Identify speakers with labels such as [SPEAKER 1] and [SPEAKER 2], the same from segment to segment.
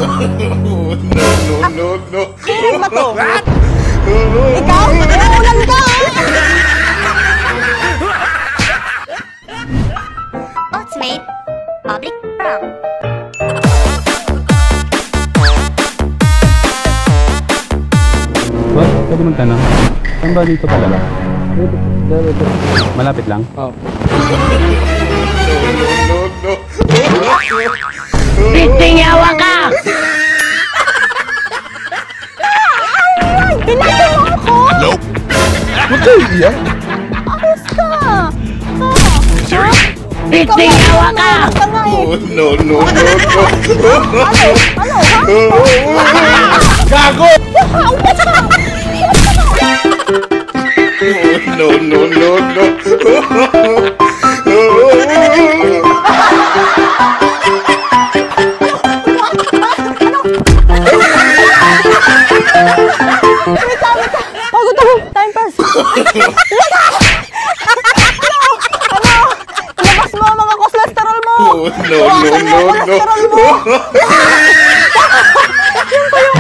[SPEAKER 1] No.
[SPEAKER 2] Sino ba to? Ikaw? Nauulan ka!
[SPEAKER 3] Ultimate Public Prom.
[SPEAKER 4] Boss, pwede magtanong. Saan ba dito talaga? Malapit lang?
[SPEAKER 1] Oh. No.
[SPEAKER 3] Bitingawa ka!
[SPEAKER 2] Pinatay mo ako!
[SPEAKER 1] Nope. Huwag kayo iiyak.
[SPEAKER 2] Ayos ka!
[SPEAKER 3] Bitingawa ka!
[SPEAKER 1] No.
[SPEAKER 2] Ano? Ha?
[SPEAKER 1] Gago! No.
[SPEAKER 2] Pagod ako! Time pass! Ano? Ilabas mo ang mga cholesterol mo!
[SPEAKER 1] No.
[SPEAKER 2] Cholesterol mo! Yun pa yung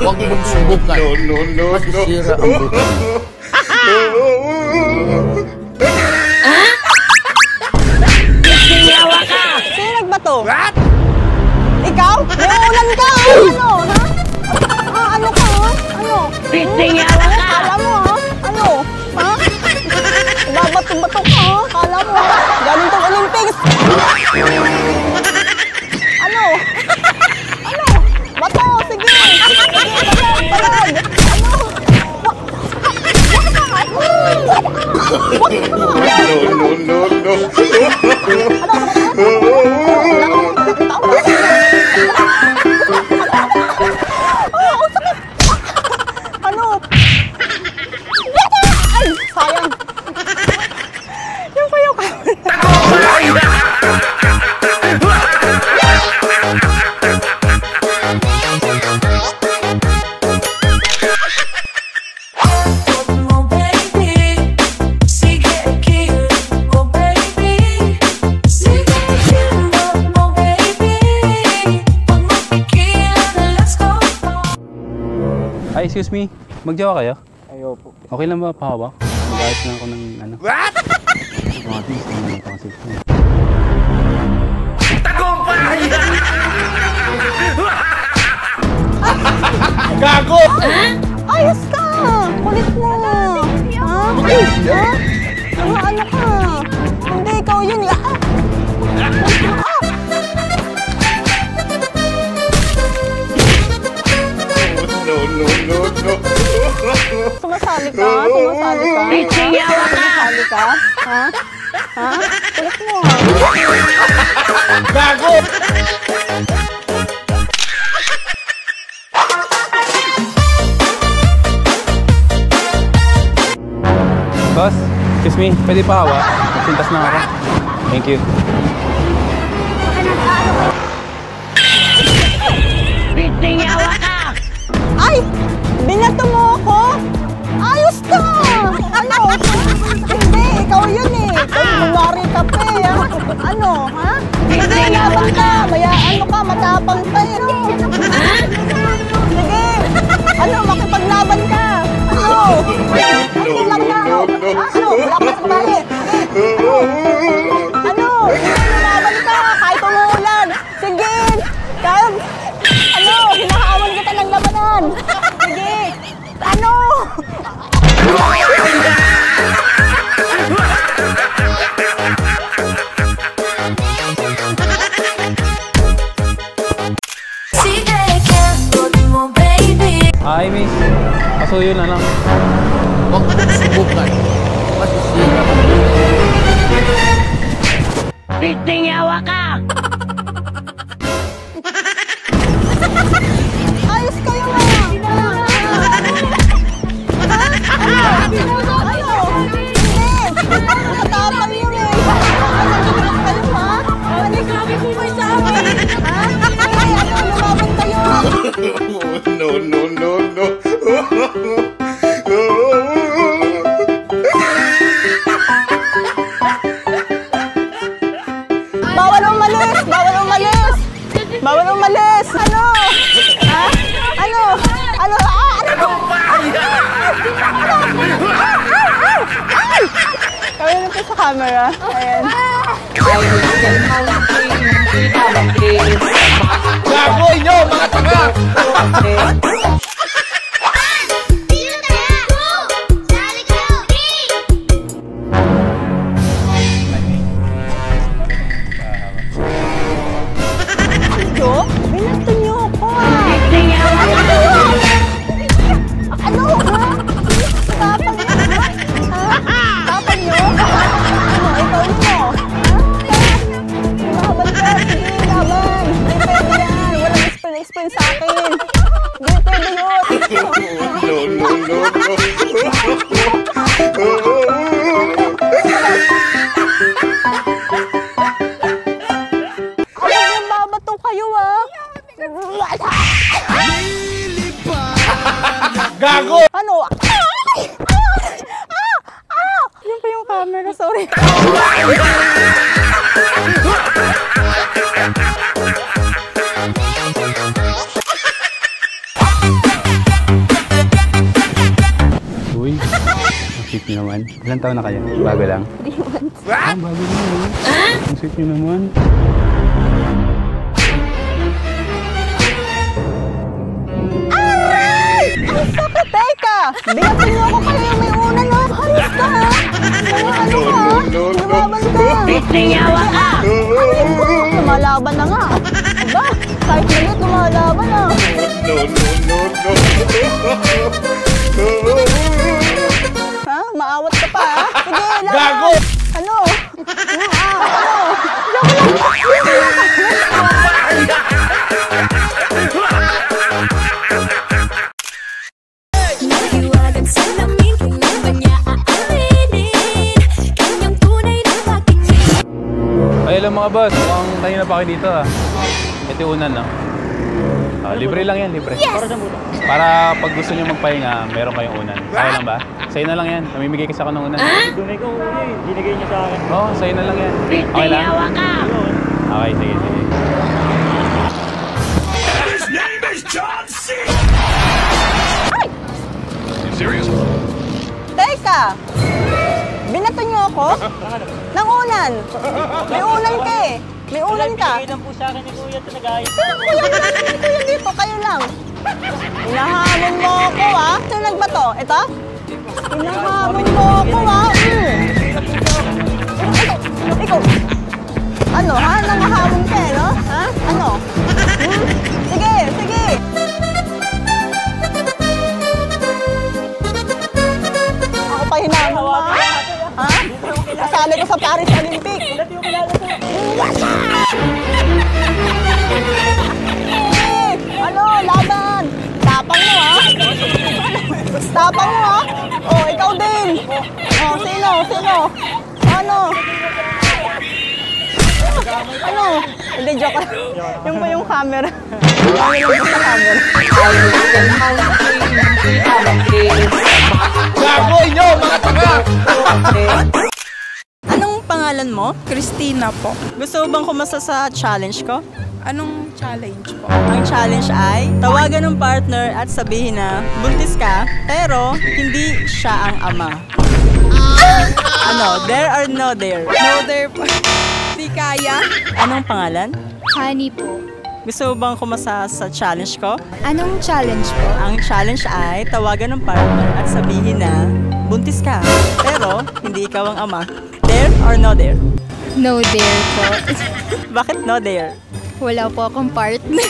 [SPEAKER 5] Huwag mong subukan.
[SPEAKER 1] No.
[SPEAKER 5] Masisira ang buto mo.
[SPEAKER 3] Bitingawa ka!
[SPEAKER 2] Sino nagbato? What? Ikaw? Nauulan ka! Ano? Ha? Ano ka? Ha? Ano?
[SPEAKER 3] Bitingawa ka!
[SPEAKER 2] Kala mo ha? Ano? Ha? Babato-bato ka ha? Kala mo ha? Galing tong Olympics! Ano? Ano? Bato! Sige! Talad! Ano? Ano? Ay! Sayang! Yung pa yung
[SPEAKER 4] Ay, excuse me. Magjawa kayo?
[SPEAKER 5] Ayaw po.
[SPEAKER 4] Okay lang ba pahawak? Mag-ayos lang ako ng ano. What? Mga things na naman kasi.
[SPEAKER 1] Gago!
[SPEAKER 2] ayos ka! Kulit mo! Ha? Ha? Ano ka? Hindi, ikaw yun.
[SPEAKER 1] No.
[SPEAKER 2] Sumasali ka? Sumasali ka?
[SPEAKER 3] Bitingawa ka!
[SPEAKER 2] Sumasali ka? Ha? Ha? Kulit mo ha?
[SPEAKER 1] Gago!
[SPEAKER 4] Boss, excuse me. Pwede pahawa? Magsintas na ako. Thank you.
[SPEAKER 3] Bitingawa ka!
[SPEAKER 2] Ay! Binato mo ako? Ayos ka! Ano? Hindi, ikaw yun eh. Kunwari ka pa eh. Ha? Ano? Ha? Hindi, laban ka. Maya ano ka, matapang pa eh. No? Sige! Ano, makipaglaban ka. Ano? Ano lang ka? Ano? Wala ka sa bahay. Ano? Laban ka kahit umuulan. Sige! Kaya, ano? Hinahawan kita ng labanan. Sige! Ano?
[SPEAKER 4] Hi, miss. Pasuyo na lang.
[SPEAKER 5] Huwag mong subukan. Masisira ang buto mo.
[SPEAKER 3] Bitingawa ka!
[SPEAKER 2] Ayos kayo nga! Matapang yun eh! Kayo ha? Ano sabi mo may sa amin? Ha? Ano, lumaban kayo?
[SPEAKER 1] No.
[SPEAKER 2] camera. Ayan.
[SPEAKER 1] Gago inyo, mga tanga!
[SPEAKER 2] Ito? Binato niyo ako ah.
[SPEAKER 3] Biting yawa ka.
[SPEAKER 2] Ano? Ha? Tapang niyo? Ha? Tapang niyo? Ano? Ikaw niyo? Ha? Laban ka. Sige, laban. Hindi pwede yan. Walang explain sa akin. Hindi pwede yun. Ano yung babato kayo ah?
[SPEAKER 1] Gago!
[SPEAKER 2] Ano? Yun pa yung camera, sorry.
[SPEAKER 4] Uy, ang sweet nyo naman. Ilan taon na kayo? Bago lang? 3 months. Ah, bago lang naman. Ang sweet nyo naman.
[SPEAKER 2] Ang sakit, teka! Binato niyo ako kayo yung may una, no? Halos ka, ha? Mga ano ka, ha? Lumaban ka!
[SPEAKER 3] Biting yawa ka.
[SPEAKER 2] Lumalaban na nga! Aba, kahit malit, lumalaban na! Ha? Maawat ka pa, ha? Sige, laban!
[SPEAKER 1] Gago!
[SPEAKER 2] Ano? Ano?
[SPEAKER 6] Nahiwagan sa lamin, kailan ba niya aaminin? Kanyang tunay na pagtingin.
[SPEAKER 4] Ay, alam mga boss, mukhang kanina pa kayo dito ah. Ito yung unan, no? Libre lang yan, libre. Para pag gusto nyo magpahinga, meron kayong unan. Kaya lang ba? Sa'yo na lang yan. Namimigay kasi ako ng unan.
[SPEAKER 7] Tunay ko uli, binigay niya sa akin.
[SPEAKER 4] Oo, sa'yo na lang yan. Okay
[SPEAKER 3] Biting
[SPEAKER 4] lang?
[SPEAKER 3] yawa ka.
[SPEAKER 4] Okay, sige, sige.
[SPEAKER 2] Teka! Binato niyo ako? Nang unan! May unan ka eh! May unan ka!
[SPEAKER 7] Binigay lang po sa akin ni Kuya ito nag-ayos.
[SPEAKER 2] Sino kuya? Wala naman kuya dito, kayo lang. Hinahamon mo ako, ha? Sino nagbato? Ito? Hinahamon mo ako, ha? Ikaw. Ano, ha? Nangahamon ka, no? Ha? Ano? Sige, sige. Ako pa hinahamon mo, ha? Ha? Kasali ko sa Paris Olympic. Ano, laban! Tapang mo, ha? Tapang mo, ha? Oh, ikaw din! Oh, sino? Sino? Ano? Ano? Hindi, joke lang. Yung pa yung camera. Yung pa sa camera.
[SPEAKER 1] Gago inyo, mga tanga!
[SPEAKER 2] Anong pangalan mo?
[SPEAKER 8] Christina po.
[SPEAKER 2] Gusto mo bang kumasa sa challenge ko?
[SPEAKER 8] Anong challenge po?
[SPEAKER 2] Ang challenge ay tawagan ng partner at sabihin na buntis ka pero hindi siya ang ama. Ano, there or no there?
[SPEAKER 8] No there po. Di kaya.
[SPEAKER 2] Anong pangalan?
[SPEAKER 6] Honey po.
[SPEAKER 2] Gusto mo bang kumasa sa challenge ko?
[SPEAKER 6] Anong challenge po?
[SPEAKER 2] Ang challenge ay tawagan ng partner at sabihin na buntis ka pero hindi ikaw ang ama. There or no there?
[SPEAKER 6] No there po.
[SPEAKER 2] Bakit no there?
[SPEAKER 6] Wala po akong partner.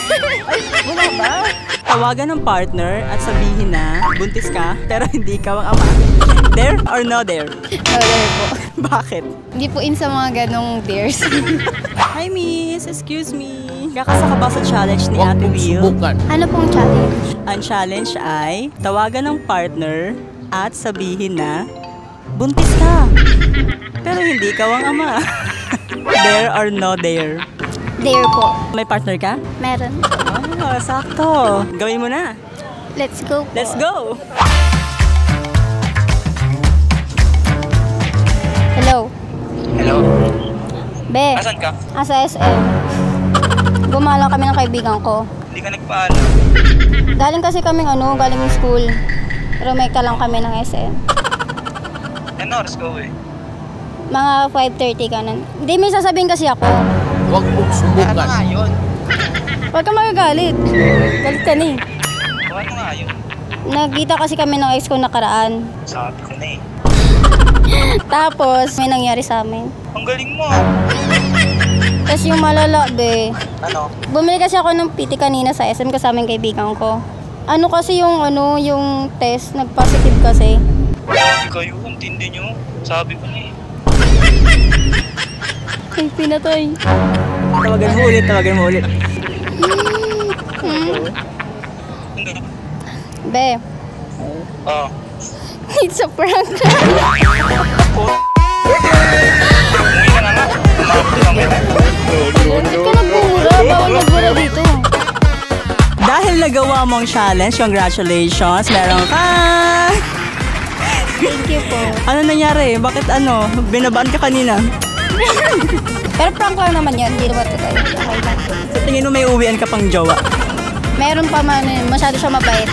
[SPEAKER 2] Wala ba? Tawagan ng partner at sabihin na buntis ka pero hindi ikaw ang ama. There or no there?
[SPEAKER 6] No there po.
[SPEAKER 2] Bakit?
[SPEAKER 6] Hindi po in sa mga ganong dares.
[SPEAKER 2] Hi miss, excuse me. Kakasa ka ba sa challenge ni
[SPEAKER 5] Huwag
[SPEAKER 2] Ate
[SPEAKER 5] mong
[SPEAKER 2] Will?
[SPEAKER 5] subukan.
[SPEAKER 6] Ano pong challenge?
[SPEAKER 2] Ang challenge ay tawagan ng partner at sabihin na buntis ka pero hindi ikaw ang ama. There or no there?
[SPEAKER 6] Dare po.
[SPEAKER 2] May partner ka?
[SPEAKER 6] Meron.
[SPEAKER 2] Ah, sakto. Gawin mo na.
[SPEAKER 6] Let's go po.
[SPEAKER 2] Let's go!
[SPEAKER 6] Hello.
[SPEAKER 7] Hello?
[SPEAKER 6] Be.
[SPEAKER 7] Asan ka?
[SPEAKER 6] Asa SM. Gumalang kami ng kaibigan ko.
[SPEAKER 7] Hindi ka nagpaalam.
[SPEAKER 6] Galing kasi kaming galing school. Pero may kalang kami ng SM.
[SPEAKER 7] Ano oras ka uwi?
[SPEAKER 9] Mga 5:30 ganun. Hindi, may sasabihin kasi ako.
[SPEAKER 5] Huwag mong subukan.
[SPEAKER 7] Ano nga yun?
[SPEAKER 9] Huwag kang magagalit. Galit ka na eh.
[SPEAKER 7] Ano nga yun?
[SPEAKER 9] Nagkita kasi kami ng ex ko nakaraan.
[SPEAKER 7] Sabi ko na eh.
[SPEAKER 9] Tapos, may nangyari sa amin.
[SPEAKER 7] Ang galing mo.
[SPEAKER 9] Tapos yung malala, be.
[SPEAKER 7] Ano?
[SPEAKER 9] Bumili kasi ako ng PT kanina sa SM kasama yung kaibigan ko. Ano kasi yung test, nag-positive kasi.
[SPEAKER 7] Kayo, ang tindi nyo. Sabi ko na eh.
[SPEAKER 9] Ay, pinatay.
[SPEAKER 2] Tawagan mo ulit.
[SPEAKER 9] Be,
[SPEAKER 7] Oh.
[SPEAKER 9] it's a prank.
[SPEAKER 7] Umuwi ka na nga. Umabot kami na.
[SPEAKER 9] Huwag ka nagbura, bawal magbura dito.
[SPEAKER 2] Dahil nagawa mong challenge, congratulations, meron ka!
[SPEAKER 9] Thank you po.
[SPEAKER 2] Ano nangyari? Bakit binabaan ka kanina?
[SPEAKER 9] Pero prank lang naman yan, hindi naman totoo. Okay lang.
[SPEAKER 2] Sa tingin mo may uwian ka pang jowa?
[SPEAKER 9] Meron pa man, masyado siya mabait.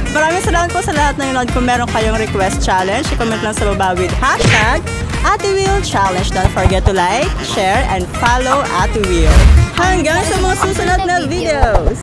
[SPEAKER 2] Maraming salamat po sa lahat na nanonood. Kung meron kayong request challenge, i-comment lang sa baba with hashtag @AteWheelChallenge. Don't forget to like, share, and follow Ate Wheel. Hanggang sa mga susunod na videos!